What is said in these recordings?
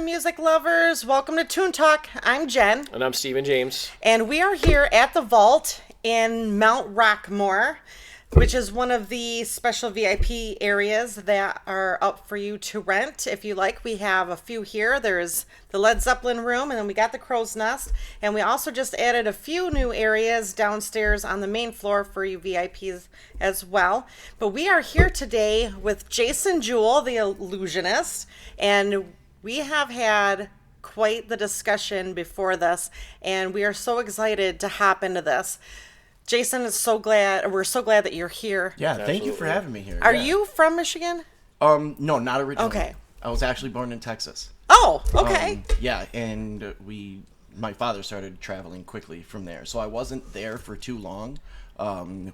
music lovers. Welcome to Toon Talk. I'm Jen. And I'm Stephen James. And we are here at the Vault in Mount Rockmore, which is one of the special VIP areas that are up for you to rent. If you like, we have a few here. There's the Led Zeppelin room, and then we got the Crow's Nest. And we also just added a few new areas downstairs on the main floor for you VIPs as well. But we are here today with Jason Jewell The Illusionist, and we have had quite the discussion before this, and we are so excited to hop into this. Jason, we're so glad that you're here. Yeah, thank you for having me here. Are you from Michigan? No, not originally. Okay. I was actually born in Texas. Oh, okay. Yeah, and my father started traveling quickly from there, so I wasn't there for too long.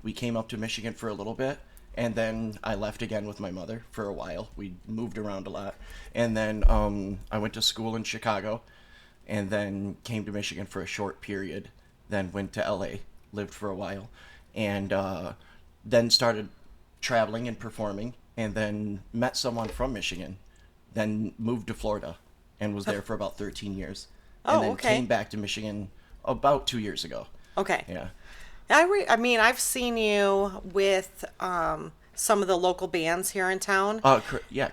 We came up to Michigan for a little bit, and then I left again with my mother for a while. We moved around a lot, and then I went to school in Chicago, and then came to Michigan for a short period, then went to LA. Lived for a while, and then started traveling and performing, and then met someone from Michigan, then moved to Florida, and was there for about 13 years. And then came back to Michigan about 2 years ago. Okay. Yeah. I mean, I've seen you with some of the local bands here in town.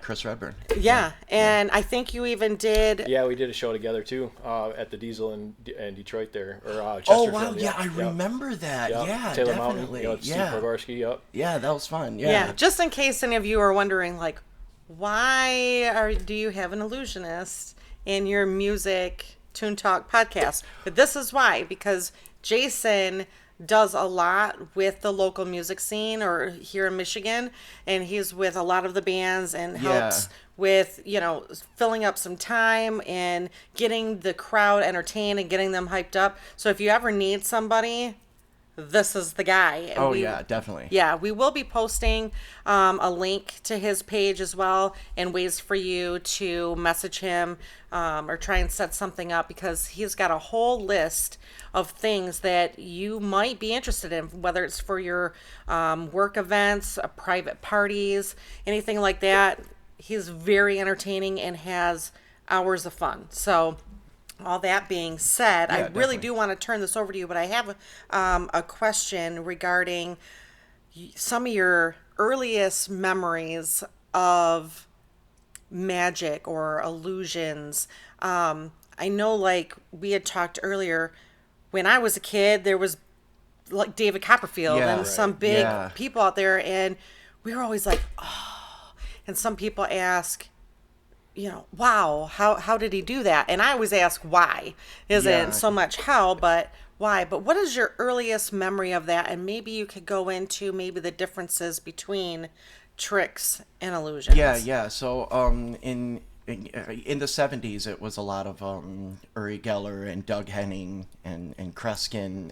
Chris Redburn. Yeah, and I think you even did. Yeah, we did a show together too at the Diesel in Detroit there, or Oh wow, Chesterfield. yeah, I remember that. Yep. Yeah, Taylor definitely. Mountain, Steve Pogarski. Yep. Yeah, that was fun. Yeah. Yeah, just in case any of you are wondering, like, do you have an illusionist in your music Toon Talk podcast? But this is why, because Jason does a lot with the local music scene or here in Michigan, and he's with a lot of the bands and helps with, filling up some time and getting the crowd entertained and getting them hyped up. So if you ever need somebody, this is the guy. And yeah, definitely. Yeah, we will be posting a link to his page as well, and ways for you to message him or try and set something up, because he's got a whole list of things that you might be interested in, whether it's for your work events, private parties, anything like that. He's very entertaining and has hours of fun. So all that being said, I really do want to turn this over to you, but I have a question regarding some of your earliest memories of magic or illusions. I know, like we had talked earlier, when I was a kid, there was like David Copperfield and some big people out there, and we were always like, oh. And some people ask, wow, how did he do that? And I always ask why. Isn't so much how, but why. But what is your earliest memory of that? And maybe you could go into maybe the differences between tricks and illusions. Yeah. So in the 70s, it was a lot of Uri Geller and Doug Henning and Kreskin,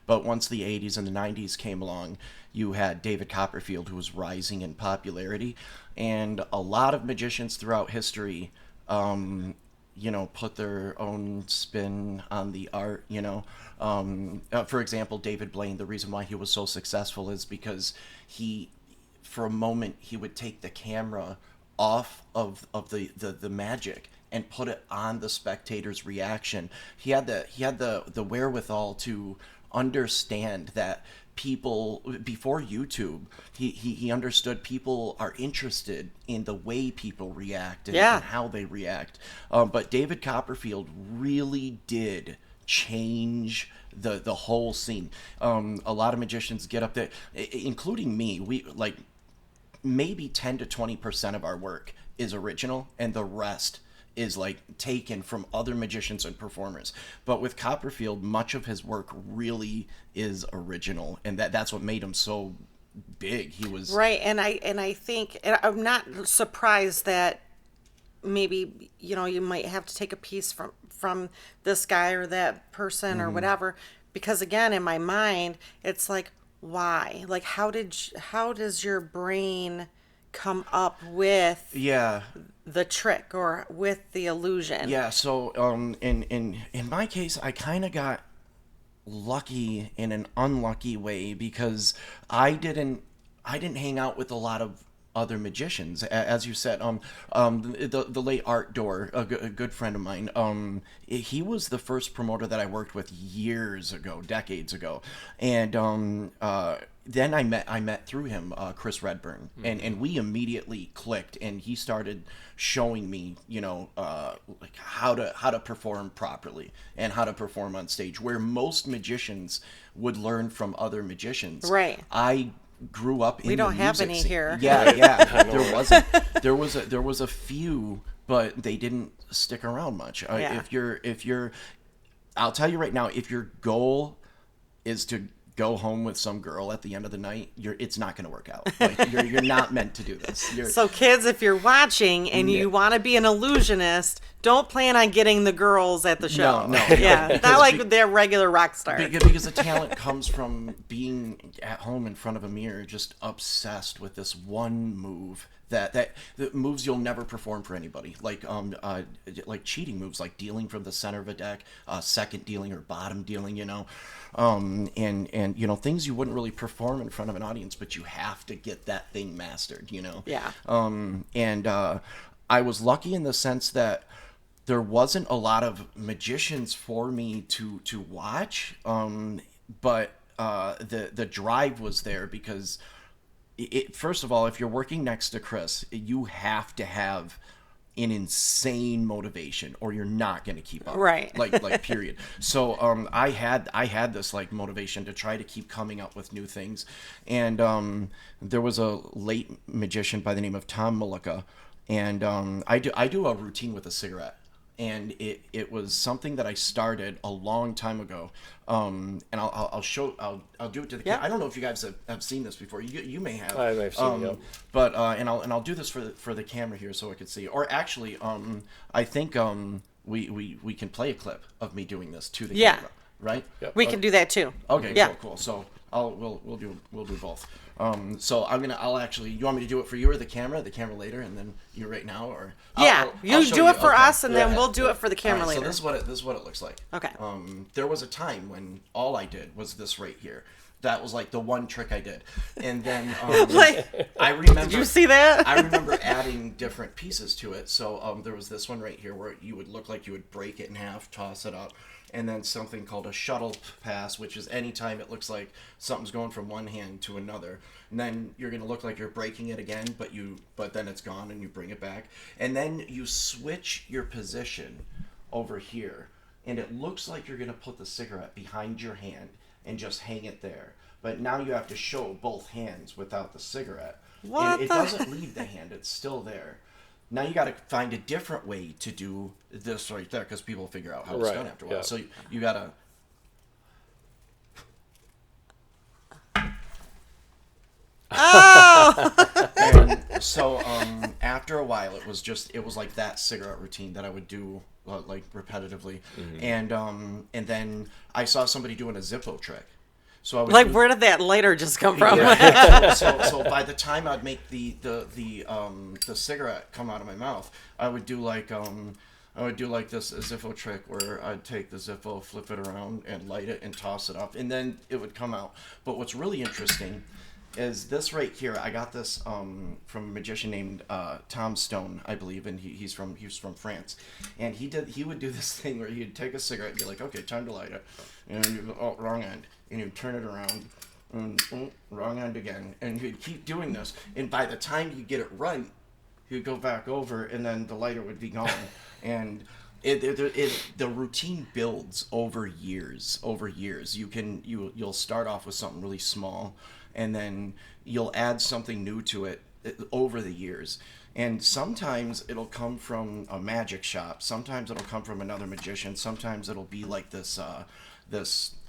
but once the 80s and the 90s came along, you had David Copperfield, who was rising in popularity, and a lot of magicians throughout history, put their own spin on the art. For example, David Blaine. The reason why he was so successful is because for a moment, he would take the camera off of the magic and put it on the spectator's reaction. He had the wherewithal to understand that people, before YouTube, he understood people are interested in the way people react and how they react. But David Copperfield really did change the whole scene. A lot of magicians get up there, including me. We maybe 10 to 20% of our work is original, and the rest is taken from other magicians and performers. But with Copperfield, much of his work really is original, and that's what made him so big. He was right, and I think, and I'm not surprised that maybe you might have to take a piece from this guy or that person or whatever, because again, in my mind, it's like, why? Like, how does your brain come up with the trick or with the illusion? Yeah, so in my case, I kind of got lucky in an unlucky way, because I didn't hang out with a lot of other magicians. As you said, the late Art Dorr, a good friend of mine, he was the first promoter that I worked with years ago, decades ago, and then I met through him Chris Redburn, and we immediately clicked, and he started showing me, like how to perform properly and how to perform on stage, where most magicians would learn from other magicians. Right. I grew up in We don't the have music any scene. here. Yeah, there wasn't. There was a few, but they didn't stick around much. Yeah. If you're, I'll tell you right now, if your goal is to go home with some girl at the end of the night, it's not going to work out. Like, you're not meant to do this. So kids, if you're watching and you want to be an illusionist, don't plan on getting the girls at the show. No. Yeah, not like they're regular rock stars. Because the talent comes from being at home in front of a mirror, just obsessed with this one move that moves you'll never perform for anybody, like cheating moves, like dealing from the center of a deck, second dealing or bottom dealing, and things you wouldn't really perform in front of an audience, but you have to get that thing mastered, Yeah. I was lucky in the sense that there wasn't a lot of magicians for me to watch, but the drive was there because first of all, if you're working next to Chris, you have to have an insane motivation or you're not going to keep up. Right. Like period. So I had this like motivation to try to keep coming up with new things. And there was a late magician by the name of Tom Mullica, and I do a routine with a cigarette. And it was something that I started a long time ago, and I'll do it to the camera. I don't know if you guys have seen this before. You may have. I've seen it. But I'll do this for the camera here so I can see. Or actually, I think we can play a clip of me doing this to the camera, right? Yep. We can do that too. Okay, Yeah. cool. So we'll do both. So I'll actually. You want me to do it for you or the camera later, and then you right now, or I'll show do it for okay. us, and then we'll do it for the camera All right, later. So this is what it looks like. Okay. There was a time when all I did was this right here. That was like the one trick I did, and then I remember. Did you see that? I remember adding different pieces to it. So there was this one right here where you would look like you would break it in half, toss it up, and then something called a shuttle pass, which is anytime it looks like something's going from one hand to another. And then you're going to look like you're breaking it again, but then it's gone and you bring it back. And then you switch your position over here, and it looks like you're going to put the cigarette behind your hand and just hang it there. But now you have to show both hands without the cigarette. And it doesn't leave the hand, it's still there. Now you got to find a different way to do this right there, because people figure out how it's done after a while. Yeah. So you got to... Oh! And so after a while, it was like that cigarette routine that I would do like repetitively. And then I saw somebody doing a Zippo trick. So I would Where did that lighter just come from? Yeah. So by the time I'd make the cigarette come out of my mouth, I would do like this Zippo trick where I'd take the Zippo, flip it around, and light it and toss it up, and then it would come out. But what's really interesting is this right here. I got this from a magician named Tom Stone, I believe, and he's from France. And he would do this thing where he'd take a cigarette and be like, okay, time to light it, and you go, oh, wrong end, and you'd turn it around, and wrong end again, and he'd keep doing this. And by the time you get it right, he'd go back over, and then the lighter would be gone. And the routine builds over years. You'll start off with something really small, and then you'll add something new to it over the years. And sometimes it'll come from a magic shop. Sometimes it'll come from another magician. Sometimes it'll be like this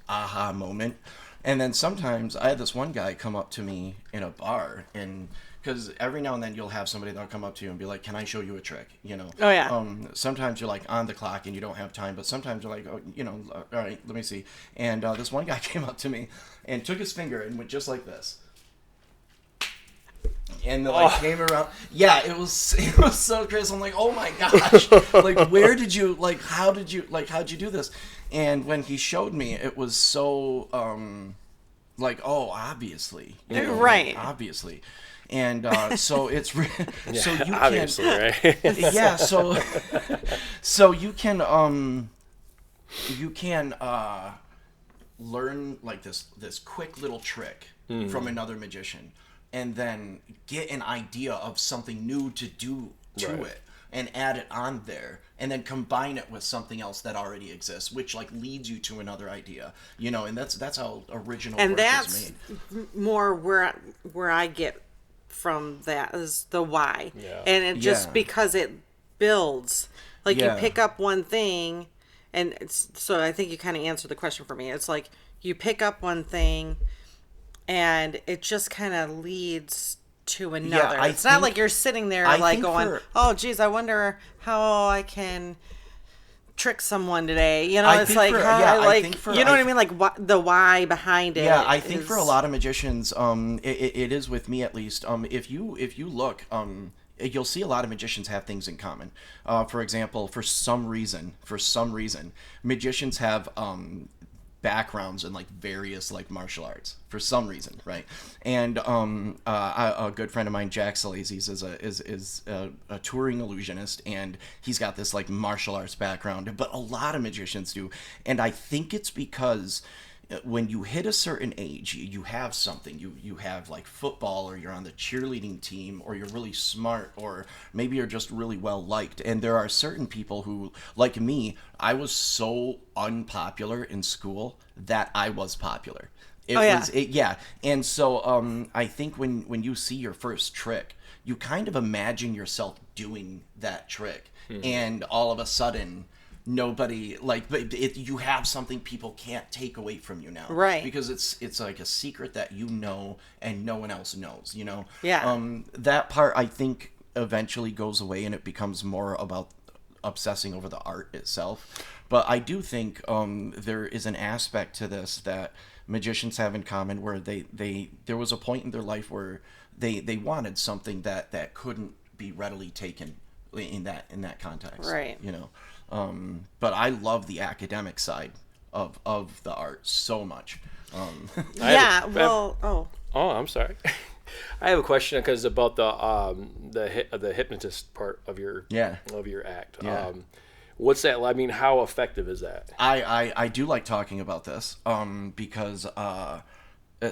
aha moment. And then sometimes I had this one guy come up to me in a bar, and because every now and then you'll have somebody that'll come up to you and be like, can I show you a trick? Oh, yeah. Sometimes you're like on the clock and you don't have time, but sometimes you're like, oh, all right, let me see. And this one guy came up to me and took his finger and went just like this. And came around. Yeah, it was so crazy. I'm like, oh my gosh. Where did you, how'd you do this? And when he showed me, it was so, Like, oh, obviously, Right. obviously, and so it's so you Obviously, can, right? yeah, so you can learn like this quick little trick from another magician, and then get an idea of something new to do to Right. it, and add it on there, and then combine it with something else that already exists, which like leads you to another idea, and that's how original And work that's is made. more where I get from that is the why. Yeah. And it just Yeah. because it builds. Like Yeah. you pick up one thing and so I think you kind of answered the question for me. It's like you pick up one thing and it just kind of leads to another. I It's not think- like you're sitting there I like think going, for- "Oh geez, I wonder how I can trick someone today." You know, I it's think like for- how yeah, I I like think for- you know what I- I mean, like what the why behind it. Yeah, I think for a is- lot of magicians, it is with me at least. If you look, you'll see a lot of magicians have things in common. For example, for some reason, magicians have backgrounds in like various like martial arts for some reason, right? And a good friend of mine, Jack Salazes, is a touring illusionist, and he's got this like martial arts background. But a lot of magicians do, and I think it's because when you hit a certain age, you have something. You have like football, or you're on the cheerleading team, or you're really smart, or maybe you're just really well liked. And there are certain people who, like me, I was so unpopular in school that I was popular. Yeah. And so I think when you see your first trick, you kind of imagine yourself doing that trick, and all of a sudden nobody like you have something people can't take away from you now, Right. because it's like a secret that and no one else knows. Yeah. That part I think eventually goes away, and it becomes more about obsessing over the art itself. But I do think there is an aspect to this that magicians have in common, where there was a point in their life where they wanted something that couldn't be readily taken in that context, Right. But I love the academic side of the art so much. Yeah, well, Oh, I'm sorry. I have a question because about the hypnotist part of your act. Yeah. What's that? I mean, how effective is that? I do like talking about this because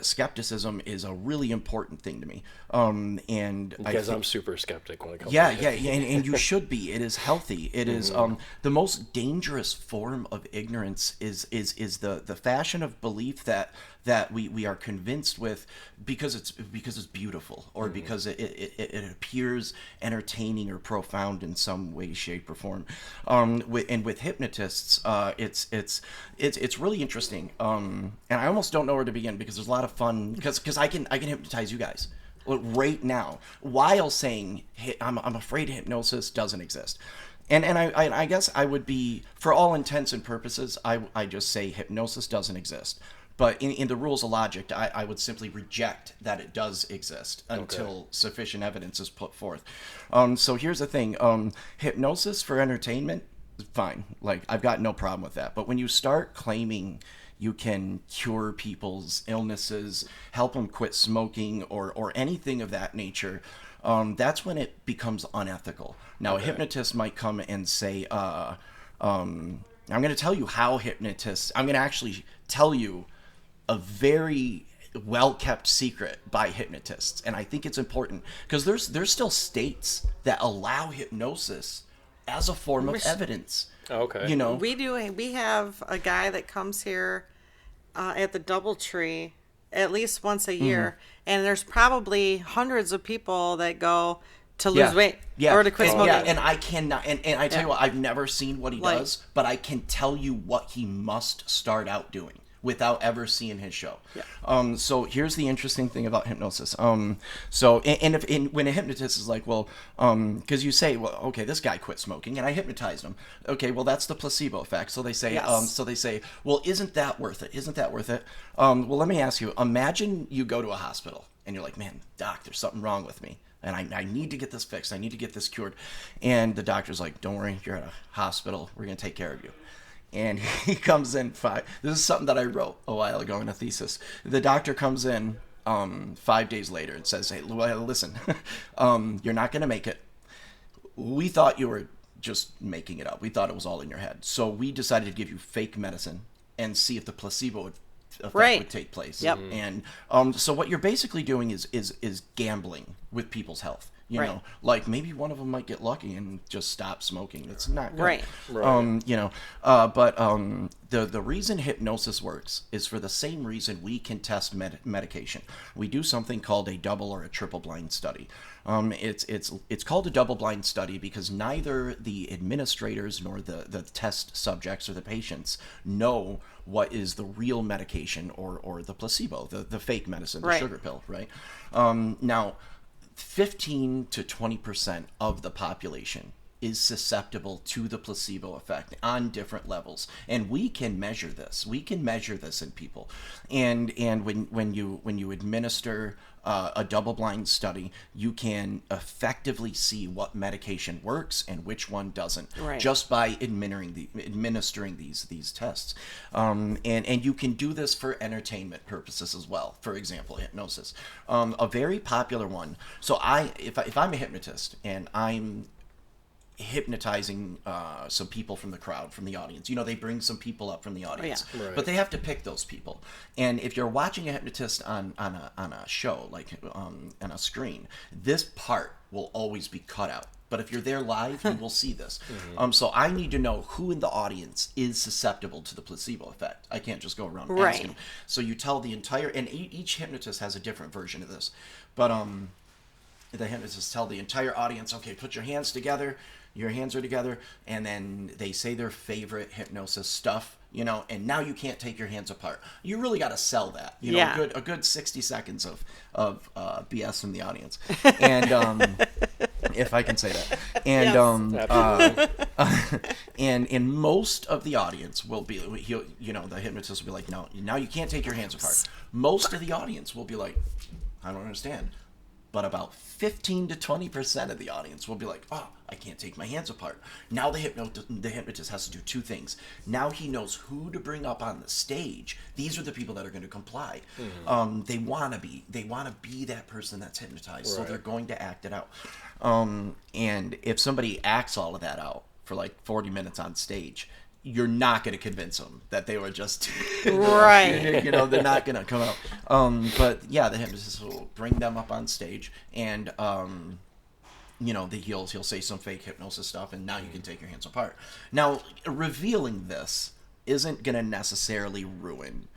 skepticism is a really important thing to me. And Because I'm super skeptic when it comes. Yeah, to yeah, and you should be. It is healthy. It is the most dangerous form of ignorance is the fashion of belief that we are convinced with because it's beautiful, or because it appears entertaining or profound in some way, shape, or form. With hypnotists, it's really interesting. And I almost don't know where to begin, because there's a lot of fun, because I can hypnotize you guys right now while saying I'm afraid hypnosis doesn't exist. And I guess I would be, for all intents and purposes, I just say hypnosis doesn't exist. But in the rules of logic, I would simply reject that it does exist until sufficient evidence is put forth. So here's the thing. Hypnosis for entertainment, fine. Like, I've got no problem with that. But when you start claiming you can cure people's illnesses, help them quit smoking, or anything of that nature, that's when it becomes unethical. Now, a hypnotist might come and say, I'm going to tell you how hypnotists, I'm going to actually tell you a very well-kept secret by hypnotists. And I think it's important, because there's still states that allow hypnosis as a form of evidence. Okay. we have a guy that comes here at the DoubleTree at least once a year, and there's probably hundreds of people that go to lose weight or to quit smoking. Yeah, and I cannot, and I tell you what, I've never seen what he Like- does, but I can tell you what he must start out doing without ever seeing his show. Yeah. So here's the interesting thing about hypnosis. When a hypnotist is like, well, because you say, well, okay, this guy quit smoking and I hypnotized him. Okay, well, that's the placebo effect. So they say, Yes. well, isn't that worth it? Isn't that worth it? Well, let me ask you. Imagine you go to a hospital and you're like, man, doc, there's something wrong with me, and I need to get this fixed. I need to get this cured. And the doctor's like, don't worry, you're at a hospital. We're gonna take care of you. And he comes in this is something that I wrote a while ago in a thesis. The doctor comes in 5 days later and says, hey, listen, you're not going to make it. We thought you were just making it up. We thought it was all in your head. So we decided to give you fake medicine and see if the placebo effect would take place. Yep. And so what you're basically doing is gambling with people's health. You know, like maybe one of them might get lucky and just stop smoking. It's not good. Right. But the reason hypnosis works is for the same reason we can test medication. We do something called a double or a triple blind study. It's called a double blind study because neither the administrators nor the test subjects or the patients know what is the real medication or the placebo, the fake medicine, the sugar pill, right? Now, 15 to 20% of the population is susceptible to the placebo effect on different levels, and we can measure this. We can measure this in people, and when you administer a double-blind study, you can effectively see what medication works and which one doesn't, just by administering these tests. And you can do this for entertainment purposes as well. For example, hypnosis, a very popular one. So if I'm a hypnotist and I'm hypnotizing some people from the crowd, from the audience. You know, they bring some people up from the audience, but they have to pick those people. And if you're watching a hypnotist on a show, like on a screen, this part will always be cut out. But if you're there live, you will see this. So I need to know who in the audience is susceptible to the placebo effect. I can't just go around asking. So you tell the entire, and each hypnotist has a different version of this. But the hypnotists tell the entire audience, okay, put your hands together. Your hands are together, and then they say their favorite hypnosis stuff, you know, and now you can't take your hands apart. You really got to sell that, you know, a good 60 seconds of BS from the audience, and if I can say that, and and most of the audience will be, the hypnotist will be like, no, now you can't take your hands apart. Most of the audience will be like, I don't understand. But about 15 to 20% of the audience will be like, oh, I can't take my hands apart. Now the hypnotist has to do two things. Now he knows who to bring up on the stage. These are the people that are going to comply. They want to be that person that's hypnotized, so they're going to act it out. And if somebody acts all of that out for like 40 minutes on stage, you're not going to convince them that they were just right. You know, they're not going to come out. But yeah, the hypnotist will bring them up on stage, and he'll say some fake hypnosis stuff, and now you can take your hands apart. Now, revealing this isn't going to necessarily ruin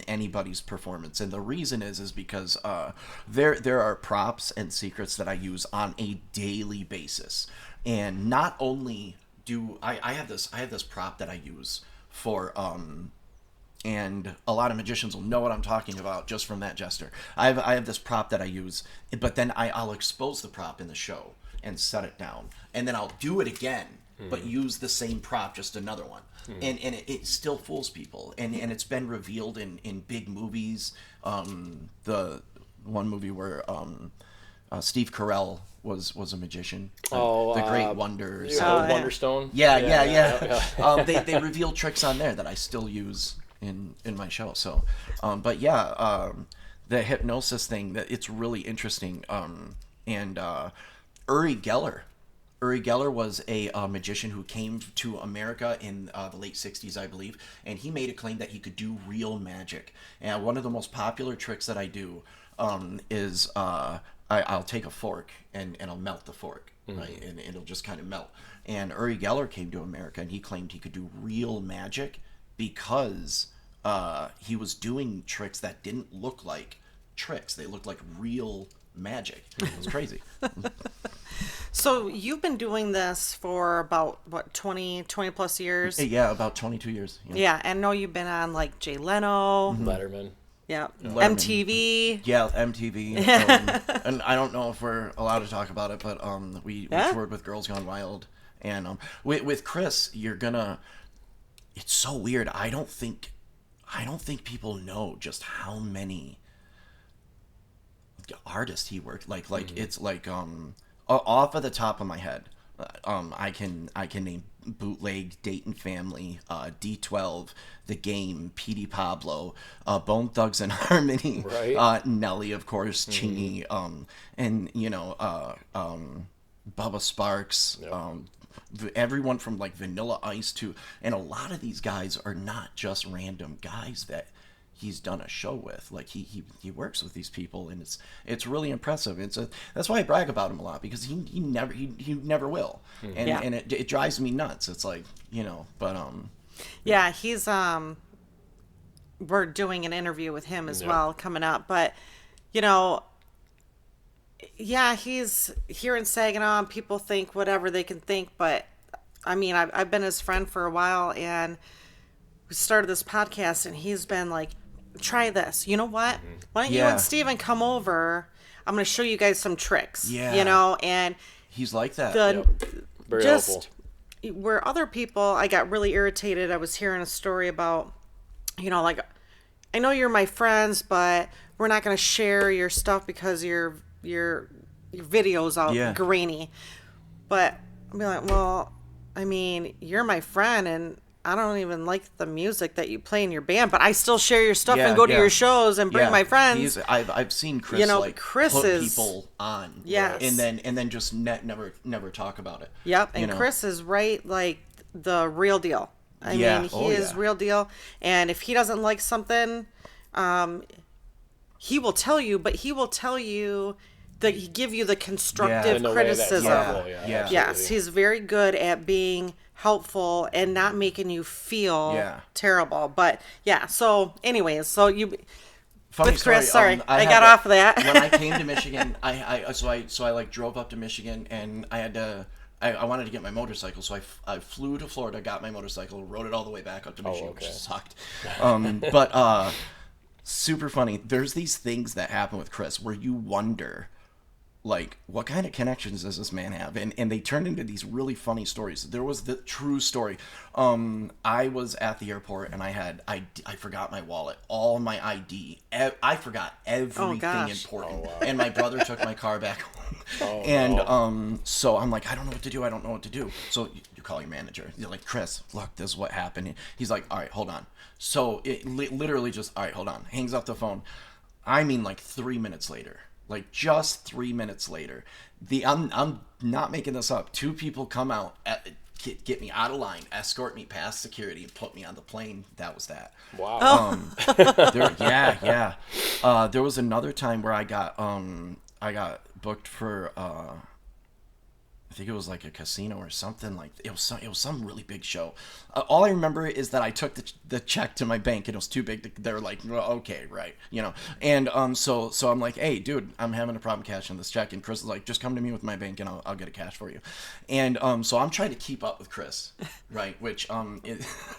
anybody's performance, and the reason is because there are props and secrets that I use on a daily basis, and not only I have this prop that I use for and a lot of magicians will know what I'm talking about just from that gesture. I have this prop that I use, but then I'll expose the prop in the show and set it down, and then I'll do it again, but use the same prop, just another one, and it still fools people, and it's been revealed in big movies. The one movie where Steve Carell was a magician. The Great Wonder. Wonderstone. Yeah. They reveal tricks on there that I still use in my show. So, the hypnosis thing, that it's really interesting. And Uri Geller. Uri Geller was a magician who came to America in the late 60s, I believe, and he made a claim that he could do real magic. And one of the most popular tricks that I do is I'll take a fork and I'll melt the fork, right? And it'll just kind of melt. And Uri Geller came to America, and he claimed he could do real magic because he was doing tricks that didn't look like tricks. They looked like real magic. It was crazy. So you've been doing this for about, 20 plus years? Yeah, about 22 years. Yeah, and I know you've been on like Jay Leno. Letterman. Yeah, Letterman. MTV. Yeah, MTV. And I don't know if we're allowed to talk about it, but we toured with Girls Gone Wild, and with Chris, it's so weird. I don't think people know just how many artists he worked it's like off of the top of my head, I can name Bootleg, Dayton Family, D12, The Game, Petey Pablo, Bone Thugs and Harmony, right. Nelly, of course, Chingy, and Bubba Sparks, everyone from like Vanilla Ice to, and a lot of these guys are not just random guys that he's done a show with. Like he works with these people, and it's really impressive. That's why I brag about him a lot, because he never will, and it drives me nuts. It's like, but yeah, he's we're doing an interview with him as well coming up, but yeah, he's here in Saginaw, and people think whatever they can think, but I mean, I've been his friend for a while, and we started this podcast, and he's been like, try this. You know what? Why don't you and Steven come over? I'm going to show you guys some tricks. Yeah. And he's like that. Very helpful. Where other people, I got really irritated. I was hearing a story about, like, I know you're my friends, but we're not going to share your stuff because your video's all grainy. But I'll be like, well, I mean, you're my friend, and I don't even like the music that you play in your band, but I still share your stuff and go to your shows and bring my friends. I've seen Chris Chris put is people on, yes, and then just never talk about it. Yep, and Chris is like the real deal. I mean, he is real deal, and if he doesn't like something, he will tell you, but he will tell you that he give you the constructive criticism. Yes, he's very good at being helpful and not making you feel terrible. But so anyways, so funny with Chris, story. I got off of that. When I came to Michigan, I like drove up to Michigan, and I had to. I wanted to get my motorcycle, so I flew to Florida, got my motorcycle, rode it all the way back up to Michigan, which sucked. But super funny. There's these things that happen with Chris where you wonder, like, what kind of connections does this man have? And they turned into these really funny stories. There was the true story. I was at the airport, and I forgot my wallet, all my ID. I forgot everything important. Oh, wow. And my brother took my car back home. So I'm like, I don't know what to do. So you call your manager. You're like, Chris, look, this is what happened. He's like, all right, hold on. So it literally just, all right, hold on. Hangs up the phone. I mean, like 3 minutes later. Like just 3 minutes later, I'm not making this up. 2 people come out, get me out of line, escort me past security, and put me on the plane. That was that. Wow. There was another time where I got booked for I think it was like a casino or something. Like it was some really big show. All I remember is that I took the check to my bank, and it was too big. They're like, well, okay, right, And so I'm like, hey, dude, I'm having a problem cashing this check. And Chris is like, just come to me with my bank, and I'll get it cash for you. And so I'm trying to keep up with Chris, right? Which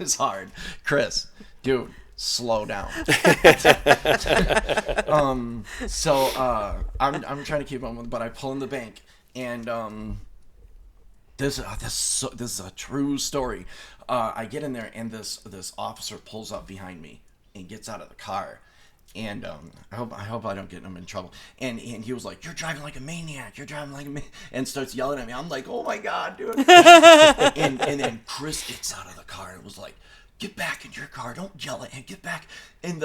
is hard. Chris, dude, slow down. So I'm trying to keep up with, but I pull in the bank, and This is a true story. I get in there, and this officer pulls up behind me and gets out of the car, and I hope I don't get him in trouble. And he was like, "You're driving like a maniac. You're driving like a maniac," and starts yelling at me. I'm like, "Oh my god, dude!" and then Chris gets out of the car and was like, "Get back in your car. Don't yell at him. Get back." And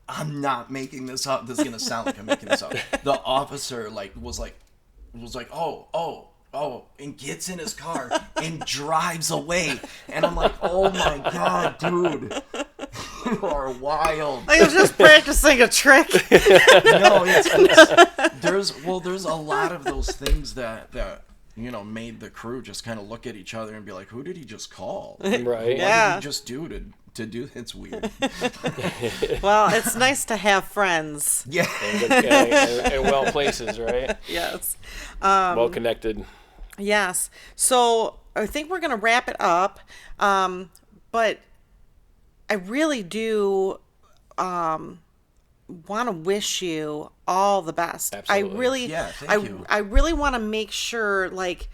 I'm not making this up. This is gonna sound like I'm making this up. The officer was like, "Oh," and gets in his car and drives away. And I'm like, oh my god, dude, you are wild. I was just practicing a trick. No, there's a lot of those things that made the crew just kind of look at each other and be like, who did he just call? Right. What did he just do to do? It's weird. Well, it's nice to have friends. Yeah. And well places, right? Yes. Well connected. Yes. So I think we're going to wrap it up. But I really do want to wish you all the best. Absolutely. Thank you. I really want to make sure, like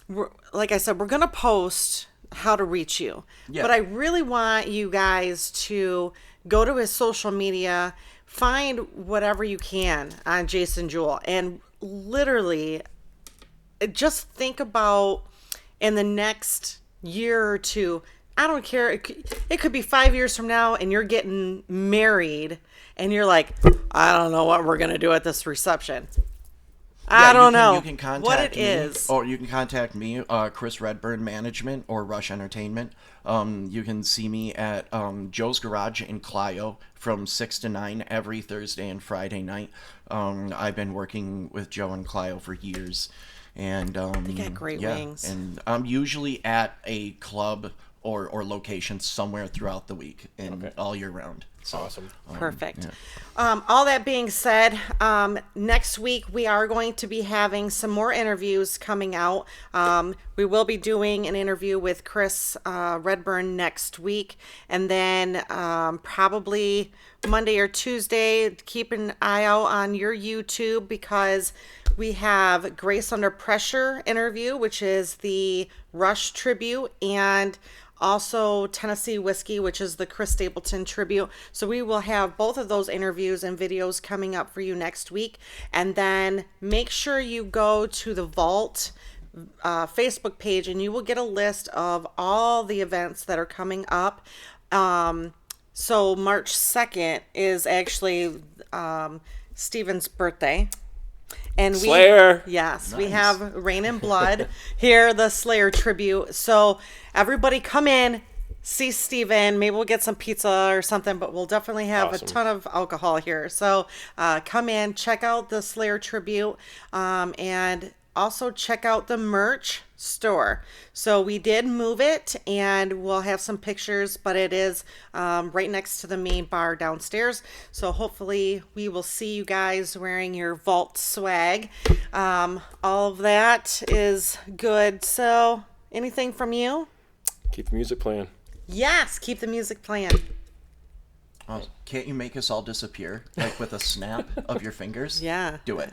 I said, we're going to post how to reach you. Yeah. But I really want you guys to go to his social media, find whatever you can on Jason Jewell, and literally just think about in the next year or two, I don't care. It could be 5 years from now and you're getting married and you're like, I don't know what we're going to do at this reception. I don't know you can contact what it me, is. or you can contact me, Chris Redburn Management or Rush Entertainment. You can see me at Joe's Garage in Clio from 6 to 9 every Thursday and Friday night. I've been working with Joe and Clio for years. And They got great wings. And I'm usually at a club or location somewhere throughout the week and all year round. So, awesome. Perfect. All that being said, next week we are going to be having some more interviews coming out. We will be doing an interview with Chris Redburn next week, and then probably Monday or Tuesday, keep an eye out on your YouTube, because we have Grace Under Pressure interview, which is the Rush tribute, and also Tennessee Whiskey, which is the Chris Stapleton tribute. So we will have both of those interviews and videos coming up for you next week. And then make sure you go to the Vault Facebook page, and you will get a list of all the events that are coming up. So March 2nd is actually Steven's birthday. And Slayer. Yes, Nice. we have Rain and Blood here, the Slayer tribute. So everybody come in, see Steven. Maybe we'll get some pizza or something, but we'll definitely have a ton of alcohol here. So come in, check out the Slayer tribute, and also check out the merch store. So we did move it, and we'll have some pictures, but it is right next to the main bar downstairs. So hopefully we will see you guys wearing your Vault swag. All of that is good. So anything from you? Keep the music playing. Yes, keep the music playing. Can't you make us all disappear, like with a snap of your fingers? Yeah. Do it.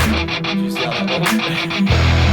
Did you see how that looked?